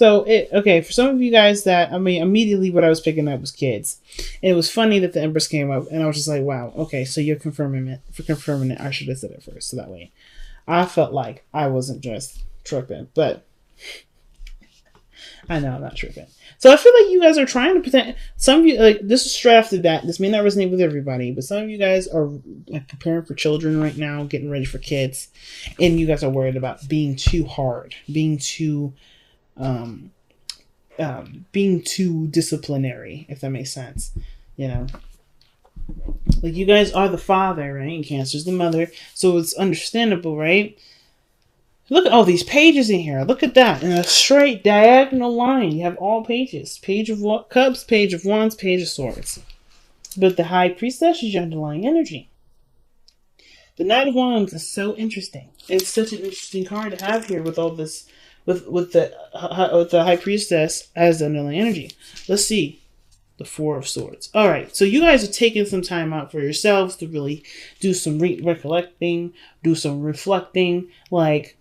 Okay, for some of you guys that, I mean, immediately what I was picking up was kids. And it was funny that the Empress came up, and I was just like, wow, okay, so you're confirming it. For confirming it, I should have said it first, so that way I felt like I wasn't just tripping. But I know I'm not tripping. So I feel like you guys are trying to pretend. Some of you, like, this is straight off the bat. This may not resonate with everybody, but some of you guys are like, preparing for children right now, getting ready for kids, and you guys are worried about being too hard, being too disciplinary, if that makes sense. You know, like, you guys are the father, right? And Cancer's the mother, so it's understandable, right? Look at all these pages in here. Look at that. In a straight diagonal line, you have all pages. Page of Cups, Page of Wands, Page of Swords. But the High Priestess is your underlying energy. The Knight of Wands is so interesting. It's such an interesting card to have here with all this, with the High Priestess as the underlying energy. Let's see. The Four of Swords. All right, so you guys are taking some time out for yourselves to really do some recollecting, do some reflecting, like,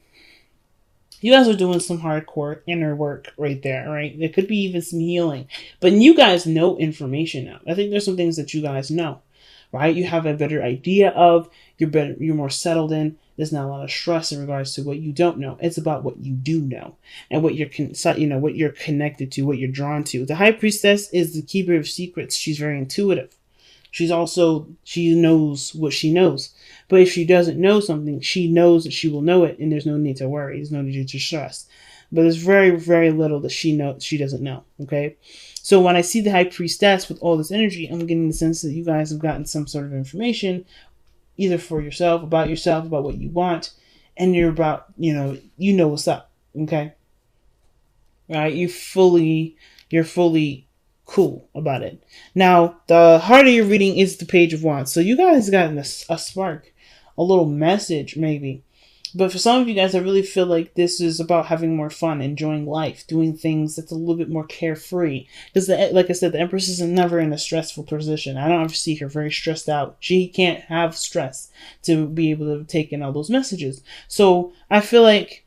you guys are doing some hardcore inner work right there, right? There could be even some healing. But you guys know information now. I think there's some things that you guys know, right? You have a better idea of, you're more settled in. There's not a lot of stress in regards to what you don't know. It's about what you do know and what you're what you're connected to, what you're drawn to. The High Priestess is the keeper of secrets. She's very intuitive. She knows what she knows. But if she doesn't know something, she knows that she will know it, and there's no need to worry. There's no need to stress. But there's very, very little that she doesn't know, okay? So when I see the High Priestess with all this energy, I'm getting the sense that you guys have gotten some sort of information, either for yourself, about what you want, and you're about, you know what's up, okay? Right? You're fully cool about it. Now, the heart of your reading is the Page of Wands. So you guys gotten a spark, a little message maybe. But for some of you guys, I really feel like this is about having more fun, enjoying life, doing things that's a little bit more carefree. Because, like I said, the Empress is never in a stressful position. I don't ever see her very stressed out. She can't have stress to be able to take in all those messages. So I feel like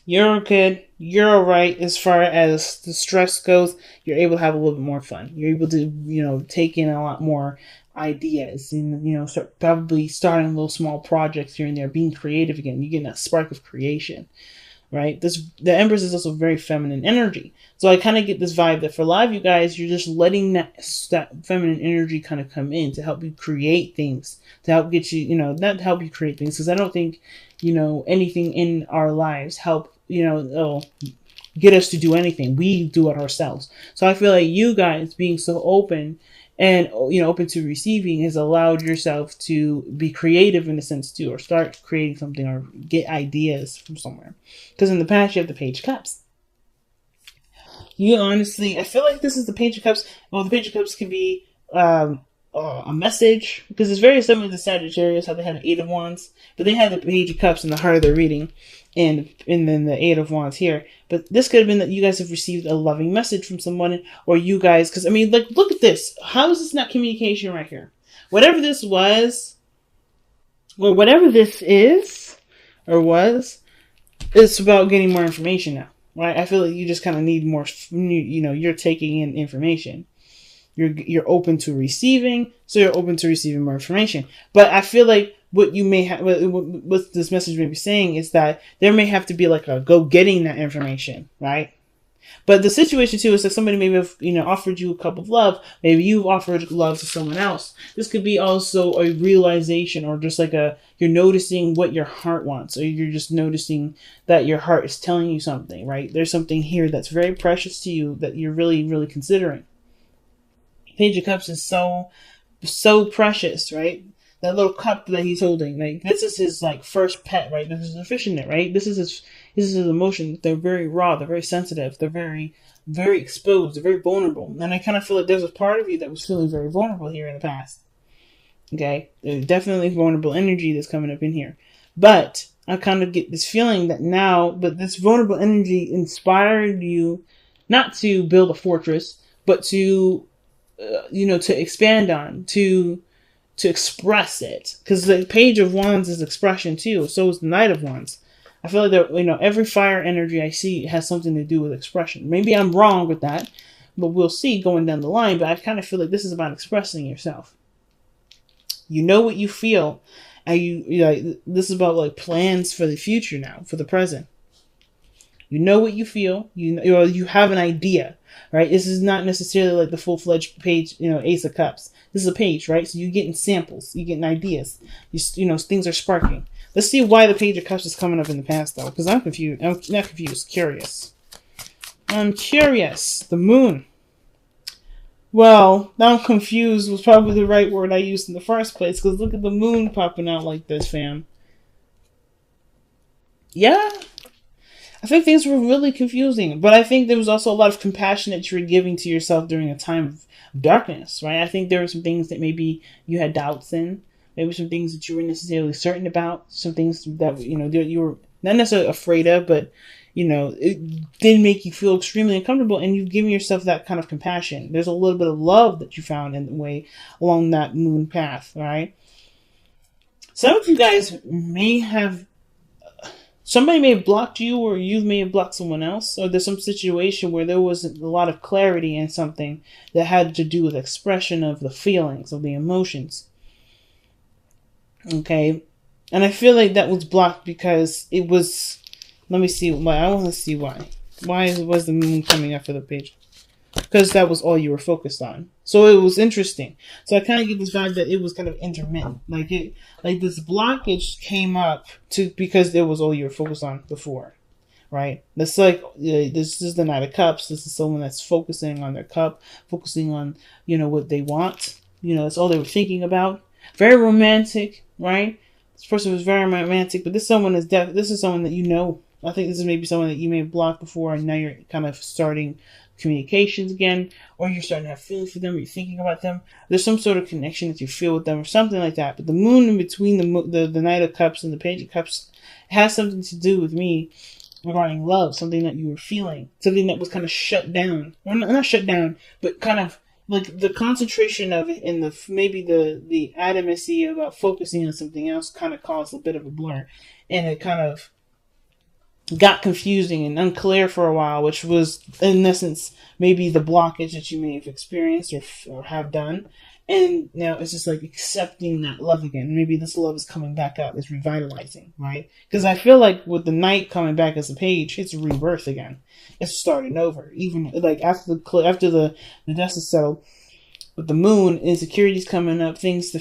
you're good. You're all right as far as the stress goes. You're able to have a little bit more fun. You're able to, take in a lot more ideas and, probably starting little small projects here and there, being creative again. You're getting that spark of creation, right? The Empress is also very feminine energy. So I kind of get this vibe that for a lot of you guys, you're just letting that feminine energy kind of come in to help you create things, to help get you, not to help you create things. Because I don't think, anything in our lives help, get us to do anything. We do it ourselves. So I feel like you guys being so open and, open to receiving has allowed yourself to be creative in a sense too, or start creating something or get ideas from somewhere. Because in the past, you have the Page of Cups. I feel like this is the Page of Cups. Well, the Page of Cups can be a message, because it's very similar to Sagittarius, how they had the Eight of Wands, but they had the Page of Cups in the heart of their reading, and then the Eight of Wands here. But this could have been that you guys have received a loving message from someone, or you guys, because look at this. How is this not communication right here? Whatever this was, or whatever this is, or was, it's about getting more information now, right? I feel like you just kind of need more, you're taking in information. You're open to receiving, so you're open to receiving more information. But I feel like what you may have, what this message may be saying is that there may have to be like a go getting that information, right? But the situation too is that somebody maybe have, offered you a cup of love. Maybe you've offered love to someone else. This could be also a realization, or just like you're noticing what your heart wants, or you're just noticing that your heart is telling you something, right? There's something here that's very precious to you that you're really, really considering. Page of Cups is so precious, right? That little cup that he's holding, like, this is his first pet, right? This is a fishing net, right? This is his emotion. They're very raw. They're very sensitive. They're very, very exposed. They're very vulnerable. And I kind of feel like there's a part of you that was feeling very vulnerable here in the past. Okay, there's definitely vulnerable energy that's coming up in here, but I kind of get this feeling that now, but this vulnerable energy inspired you not to build a fortress, but to to expand on, to express it. Because the Page of Wands is expression too. So is the Knight of Wands. I feel like that, every fire energy I see has something to do with expression. Maybe I'm wrong with that, but we'll see going down the line. But I kind of feel like this is about expressing yourself. You know what you feel, and this is about like plans for the future now, for the present. You know what you feel. You have an idea, right? This is not necessarily like the full-fledged page, Ace of Cups. This is a page, right? So you're getting samples, you're getting ideas. Things are sparking. Let's see why the Page of Cups is coming up in the past, though, because I'm confused. I'm not confused. Curious. I'm curious. The Moon. Well, now I'm confused was probably the right word I used in the first place, because look at the Moon popping out like this, fam. Yeah, I think things were really confusing, but I think there was also a lot of compassion that you were giving to yourself during a time of darkness, right? I think there were some things that maybe you had doubts in, maybe some things that you were necessarily certain about, some things that you were not necessarily afraid of, but it did make you feel extremely uncomfortable, and you've given yourself that kind of compassion. There's a little bit of love that you found in the way along that moon path, right? Some of you guys may have Somebody may have blocked you, or you may have blocked someone else, or there's some situation where there wasn't a lot of clarity in something that had to do with expression of the feelings, of the emotions. Okay? And I feel like that was blocked because it was... Let me see why. I want to see why. Why was the moon coming up for the page? Because that was all you were focused on. So it was interesting. So I kind of get this vibe that it was kind of intermittent. Like this blockage came up because it was all you were focused on before, right? That's like this is the Knight of Cups. This is someone that's focusing on their cup, focusing on what they want. That's all they were thinking about. Very romantic, right? This person was very romantic, but this is someone that I think this is maybe someone that you may have blocked before, and now you're kind of starting communications again, or you're starting to have feelings for them, or you're thinking about them. There's some sort of connection that you feel with them, or something like that. But the moon in between the Knight of Cups and the Page of Cups has something to do with me regarding love, something that you were feeling, something that was kind of shut down, or not shut down, but kind of like the concentration of it, and the adamancy about focusing on something else kind of caused a bit of a blur, and it kind of got confusing and unclear for a while, which was in essence maybe the blockage that you may have experienced or have done. And now it's just like accepting that love again. Maybe this love is coming back up. It's revitalizing, right? Because I feel like with the Knight coming back as a page, it's a rebirth again. It's starting over. Even like after the dust is settled, with the moon, insecurities coming up, things to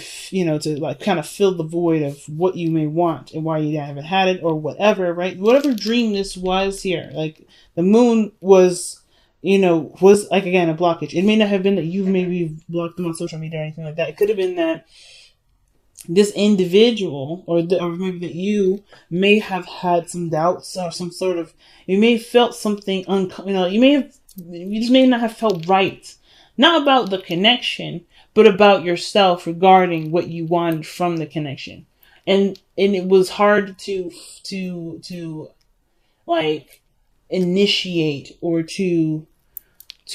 like kind of fill the void of what you may want and why you haven't had it or whatever, right? Whatever dream this was here, like the moon was like, again, a blockage. It may not have been that you maybe blocked them on social media or anything like that. It could have been that this individual or maybe that you may have had some doubts or some sort of, you may have felt something, you just may not have felt right. Not about the connection, but about yourself regarding what you wanted from the connection. And it was hard to like initiate or to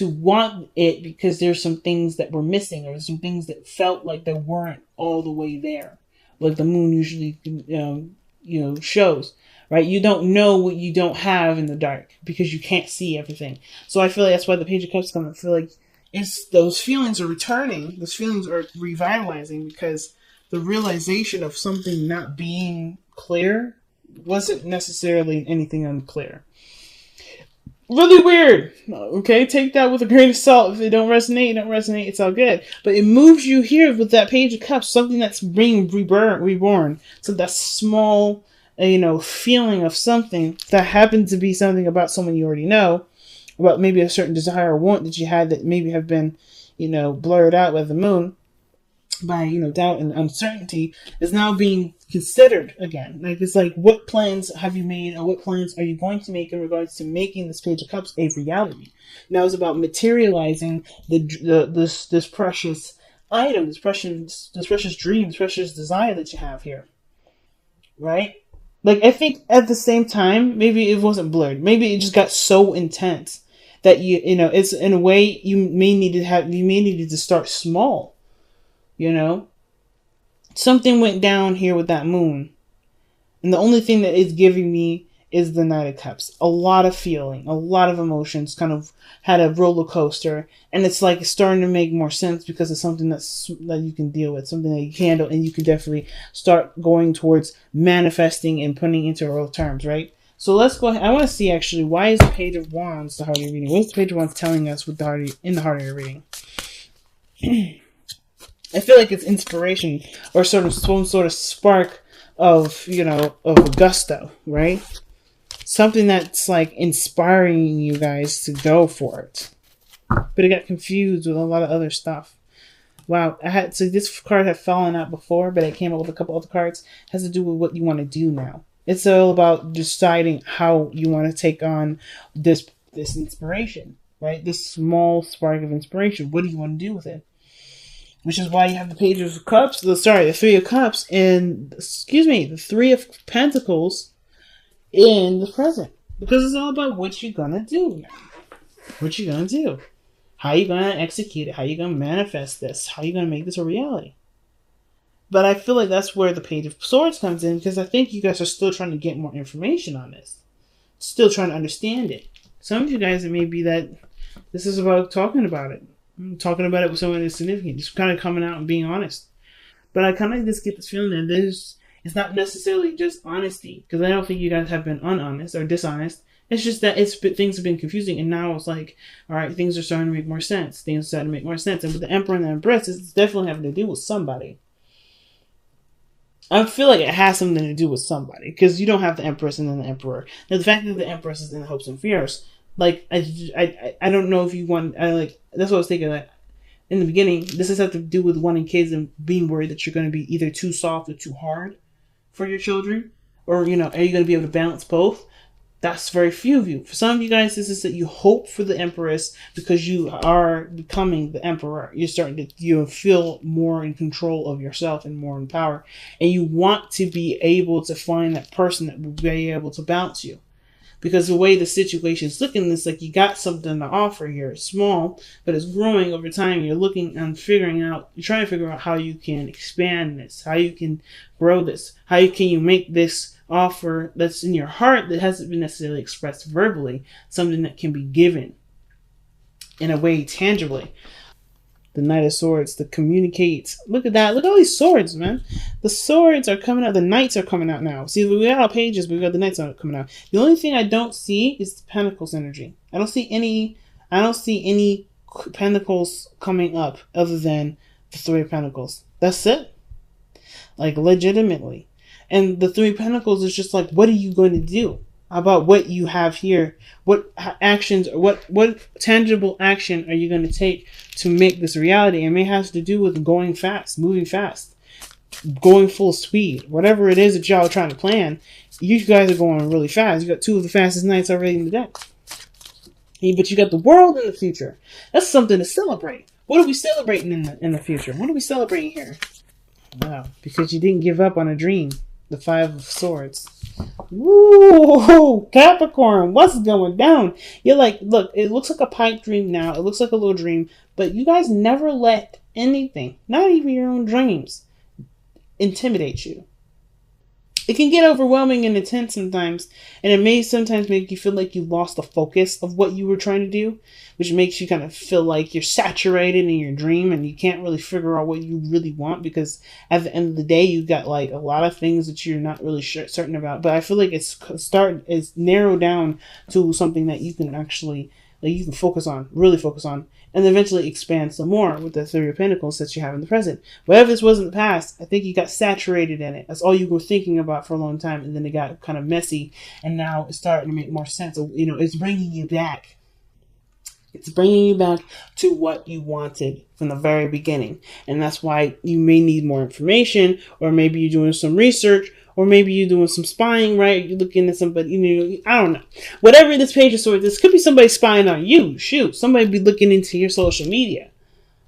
want it because there's some things that were missing, or some things that felt like they weren't all the way there. Like the moon usually shows. Right? You don't know what you don't have in the dark because you can't see everything. So I feel like that's why the Page of Cups come. I feel like those feelings are returning. Those feelings are revitalizing because the realization of something not being clear wasn't necessarily anything unclear. Really weird. Okay, take that with a grain of salt. If it don't resonate, it's all good. But it moves you here with that Page of Cups, something that's being reborn. So that small, feeling of something that happened to be something about someone you already know, about maybe a certain desire or want that you had that maybe have been, blurred out by the moon, by, doubt and uncertainty, is now being considered again. Like, it's like, what plans have you made, or what plans are you going to make in regards to making this Page of Cups a reality? Now it's about materializing this precious item, this precious dream, this precious desire that you have here. Right? Like, I think at the same time, maybe it wasn't blurred. Maybe it just got so intense that it's in a way you may need to start small. Something went down here with that moon. And the only thing that it's giving me is the Knight of Cups. A lot of feeling, a lot of emotions, kind of had a roller coaster, and it's like it's starting to make more sense because it's something that you can deal with, something that you can handle, and you can definitely start going towards manifesting and putting into real terms, right? So let's go ahead. I want to see actually, why is the Page of Wands the heart of your reading? What's the Page of Wands telling us with the heart in the heart of your reading? I feel like it's inspiration or sort of some sort of spark of, of gusto, right? Something that's like inspiring you guys to go for it. But it got confused with a lot of other stuff. Wow, this card had fallen out before, but it came up with a couple other cards. It has to do with what you want to do now. It's all about deciding how you want to take on this inspiration, right? This small spark of inspiration. What do you want to do with it? Which is why you have the Page of Cups, the Three of Cups, and, the Three of Pentacles in the present. Because it's all about what you're going to do now. What you're going to do. How you going to execute it. How you going to manifest this. How you going to make this a reality. But I feel like that's where the Page of Swords comes in, because I think you guys are still trying to get more information on this. Still trying to understand it. Some of you guys, it may be that this is about talking about it. Talking about it with someone that's significant. Just kind of coming out and being honest. But I kind of just get this feeling that it's not necessarily just honesty. Because I don't think you guys have been unhonest or dishonest. It's just that things have been confusing. And now it's like, all right, things are starting to make more sense. Things are starting to make more sense. And with the Emperor and the Empress, it's definitely having to do with somebody. I feel like it has something to do with somebody. Because you don't have the Empress and then the Emperor. Now, the fact that the Empress is in hopes and fears, like, I don't know if you want, that's what I was thinking, like, in the beginning, this has to do with wanting kids and being worried that you're going to be either too soft or too hard for your children, or, are you going to be able to balance both? That's very few of you. For some of you guys, this is that you hope for the Empress because you are becoming the Emperor. You're starting to feel more in control of yourself and more in power, and you want to be able to find that person that will be able to balance you. Because the way the situation's looking, it's like you got something to offer here. It's small, but it's growing over time. You're looking and you're trying to figure out how you can expand this, how you can grow this, how can you make this offer that's in your heart that hasn't been necessarily expressed verbally, something that can be given in a way tangibly. The Knight of Swords, to communicate. Look at that. Look at all these swords, man. The swords are coming out. The knights are coming out now. See, we got our pages, but we got the knights coming out. The only thing I don't see is the Pentacles energy. I don't see any Pentacles coming up other than the Three of Pentacles. That's it. Like, legitimately. And the Three of Pentacles is just like, what are you going to do about what you have here? What actions, what tangible action are you going to take to make this reality? It may have to do with going fast, moving fast, going full speed. Whatever it is that y'all are trying to plan, you guys are going really fast. You got two of the fastest knights already in the deck. But you got the world in the future. That's something to celebrate. What are we celebrating in the future? What are we celebrating here? Wow, because you didn't give up on a dream. The Five of Swords. Woo! Capricorn, what's going down? You're like, look, it looks like a pipe dream now. It looks like a little dream. But you guys never let anything, not even your own dreams, intimidate you. It can get overwhelming and intense sometimes, and it may sometimes make you feel like you lost the focus of what you were trying to do, which makes you kind of feel like you're saturated in your dream and you can't really figure out what you really want, because at the end of the day, you got like a lot of things that you're not really certain about. But I feel like it's narrowed down to something that you can actually, like, you can focus on, really focus on, and eventually expand some more with the Three of Pentacles that you have in the present. Whatever this was in the past, I think you got saturated in it. That's all you were thinking about for a long time, and then it got kind of messy, and now it's starting to make more sense. It's bringing you back. It's bringing you back to what you wanted from the very beginning. And that's why you may need more information, or maybe you're doing some research, or maybe you're doing some spying, right? You're looking at somebody, I don't know. Whatever this Page of Swords, this could be somebody spying on you. Shoot, somebody be looking into your social media.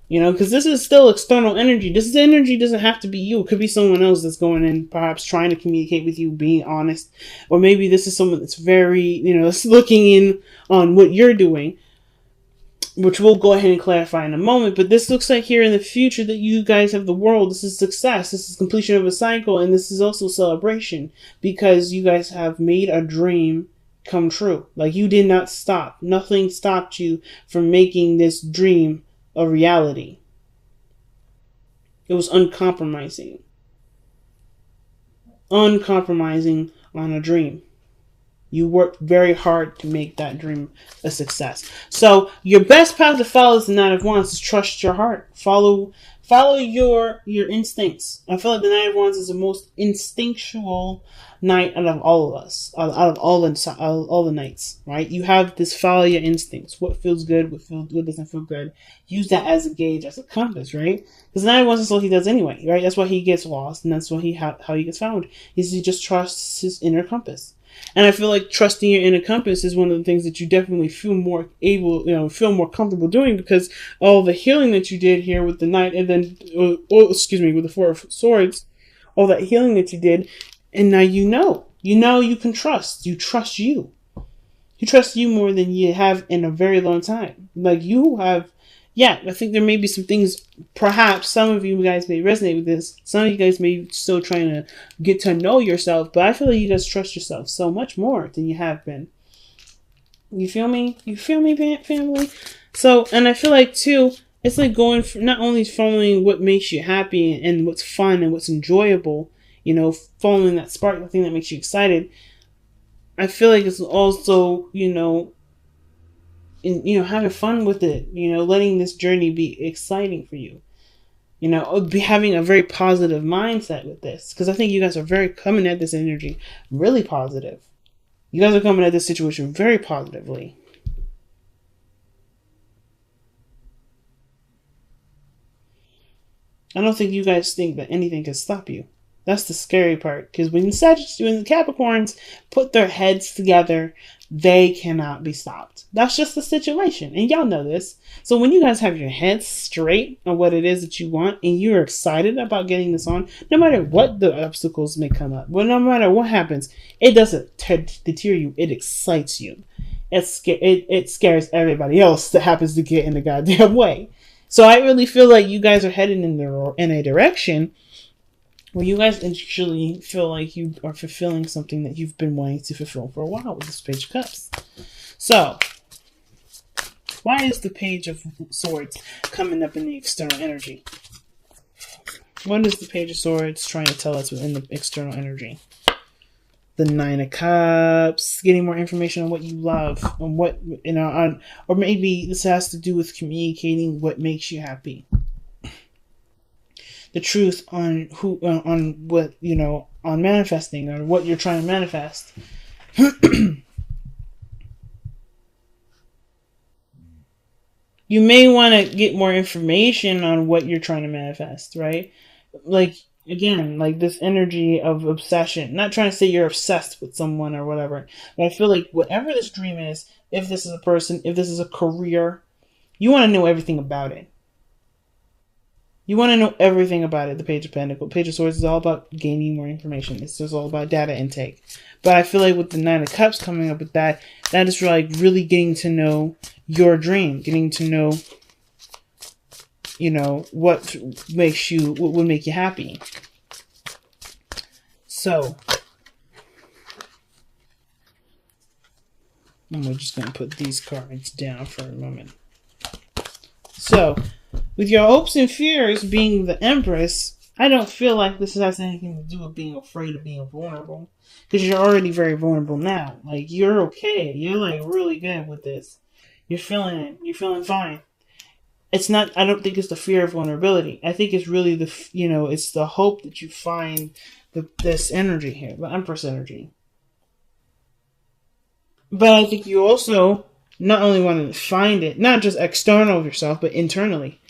Because this is still external energy. This energy doesn't have to be you. It could be someone else that's going in, perhaps trying to communicate with you, being honest. Or maybe this is someone that's very, that's looking in on what you're doing. which we'll go ahead and clarify in a moment. But this looks like here in the future that you guys have the world. This is success. This is completion of a cycle. And this is also celebration because you guys have made a dream come true. Like, you did not stop. Nothing stopped you from making this dream a reality. It was uncompromising. Uncompromising on a dream. You worked very hard to make that dream a success. So your best path to follow is the Nine of Wands. Is trust your heart. Follow your instincts. I feel like the Nine of Wands is the most instinctual knight out of all of us, out of all the knights, right? You have this follow your instincts. What feels good, what doesn't feel good. Use that as a gauge, as a compass, right? Because the Nine of Wands is what he does anyway, right? That's why he gets lost, and that's what how he gets found. He just trusts his inner compass. And I feel like trusting your inner compass is one of the things that you definitely feel more comfortable doing, because all the healing that you did here with the Knight, and then, with the Four of Swords, all that healing that you did, and now you can trust. You trust you. You trust you more than you have in a very long time. Like, you have, I think there may be some things, perhaps some of you guys may resonate with this. Some of you guys may be still trying to get to know yourself, but I feel like you guys trust yourself so much more than you have been. You feel me? You feel me, family? So, and I feel like, too, it's like going for not only following what makes you happy and what's fun and what's enjoyable, following that spark, the thing that makes you excited. I feel like it's also, having fun with it, letting this journey be exciting for you. Be having a very positive mindset with this. Because I think you guys are coming at this energy really positive. You guys are coming at this situation very positively. I don't think you guys think that anything can stop you. That's the scary part. Because when the Capricorns put their heads together, they cannot be stopped. That's just the situation. And y'all know this. So when you guys have your heads straight on what it is that you want, and you're excited about getting this on, no matter what the obstacles may come up, no matter what happens, it doesn't deter you. It excites you. It scares everybody else that happens to get in the goddamn way. So I really feel like you guys are heading in a direction where you guys actually feel like you are fulfilling something that you've been wanting to fulfill for a while with this Page of Cups. So, why is the Page of Swords coming up in the external energy? What is the Page of Swords trying to tell us within the external energy? The Nine of Cups, getting more information on what you love, on what, or maybe this has to do with communicating what makes you happy. The truth on what, on manifesting, or what you're trying to manifest. You may want to get more information on what you're trying to manifest, right? Like, again, like this energy of obsession. Not trying to say you're obsessed with someone or whatever, but I feel like whatever this dream is, if this is a person, if this is a career, you want to know everything about it. You want to know everything about it. The Page of Pentacles, Page of Swords is all about gaining more information. It's just all about data intake. But I feel like with the Nine of Cups coming up with that is really getting to know your dream, getting to know, what would make you happy. So, we're just going to put these cards down for a moment. So, with your hopes and fears being the Empress, I don't feel like this has anything to do with being afraid of being vulnerable. Because you're already very vulnerable now. Like, you're okay. You're, really good with this. You're feeling it. You're feeling fine. It's not, I don't think it's the fear of vulnerability. I think it's really it's the hope that you find this energy here, the Empress energy. But I think you also not only want to find it, not just external of yourself, but internally.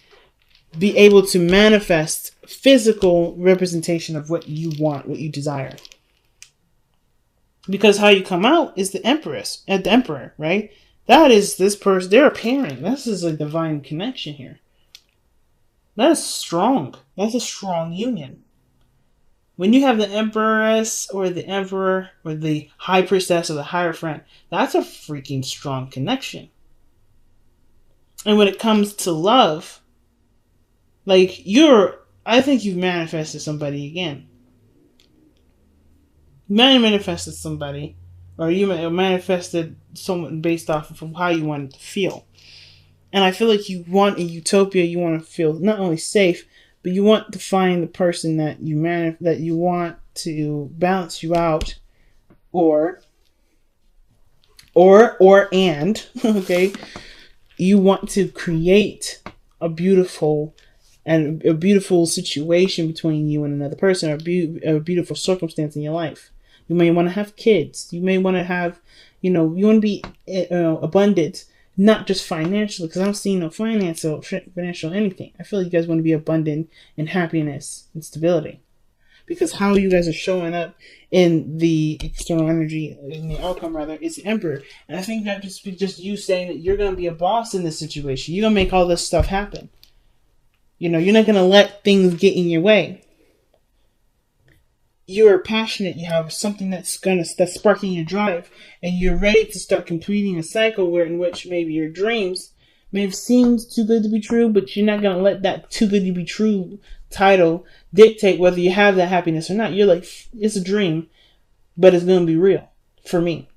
Be able to manifest physical representation of what you want, what you desire. Because how you come out is the Empress and the Emperor, right? That is this person. They're a pairing. This is a divine connection here. That is strong. That's a strong union. When you have the Empress or the Emperor or the High Priestess or the Hierophant, that's a freaking strong connection. And when it comes to love, like I think you've manifested somebody again. You manifested somebody, or you manifested someone based off of how you wanted to feel. And I feel like you want a utopia. You want to feel not only safe, but you want to find the person that that you want to balance you out, or and okay, you want to create a beautiful situation between you and another person, or a beautiful circumstance in your life. You may want to have kids. You may want to have, you want to be abundant, not just financially, because I don't see no financial anything. I feel like you guys want to be abundant in happiness and stability. Because how you guys are showing up in the external energy, in the outcome rather, is the Emperor. And I think that just you saying that you're going to be a boss in this situation. You're going to make all this stuff happen. You're not going to let things get in your way. You're passionate. You have something that's sparking your drive, and you're ready to start completing a cycle in which maybe your dreams may have seemed too good to be true, but you're not going to let that too good to be true title dictate whether you have that happiness or not. You're like, it's a dream, but it's going to be real for me.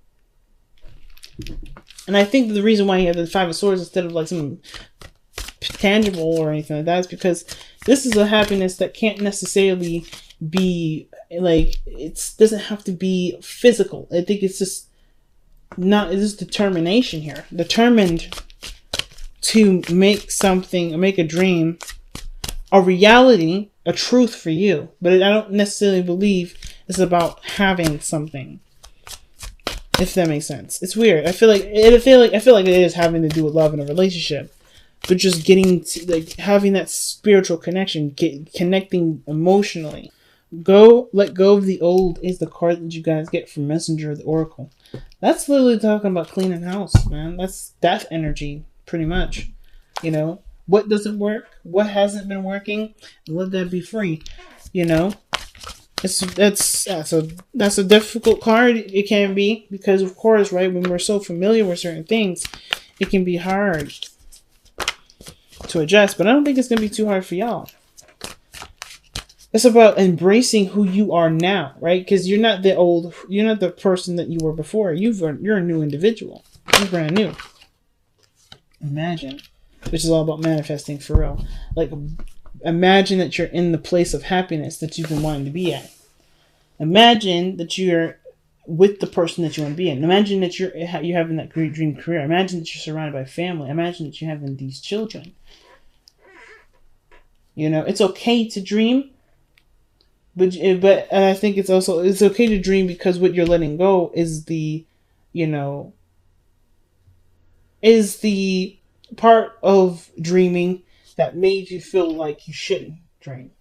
And I think the reason why you have the Five of Swords instead of like something tangible or anything like that is because this is a happiness that can't necessarily be like, it doesn't have to be physical. I think it's just determination here. Determined to make a dream a reality, a truth for you. But I don't necessarily believe it's about having something. If that makes sense. It's weird. I feel like it is having to do with love in a relationship. But just getting to, like, having that spiritual connection, connecting emotionally. Let go of the old is the card that you guys get from Messenger of the Oracle. That's literally talking about cleaning house, man. That's death energy, pretty much. What doesn't work? What hasn't been working? Let that be free. That's a difficult card. It can be, because of course, right, when we're so familiar with certain things, it can be hard to adjust. But I don't think it's gonna be too hard for y'all. It's about embracing who you are now, right? Because you're not the person that you were before. You're a new individual. You're brand new. Imagine. Which is all about manifesting for real. Like, imagine that you're in the place of happiness that you've been wanting to be at. Imagine that you're with the person that you want to be in. Imagine that you're having that great dream career. Imagine that you're surrounded by family. Imagine that you're having these children. It's okay to dream, but I think it's okay to dream, because what you're letting go is the part of dreaming that made you feel like you shouldn't dream.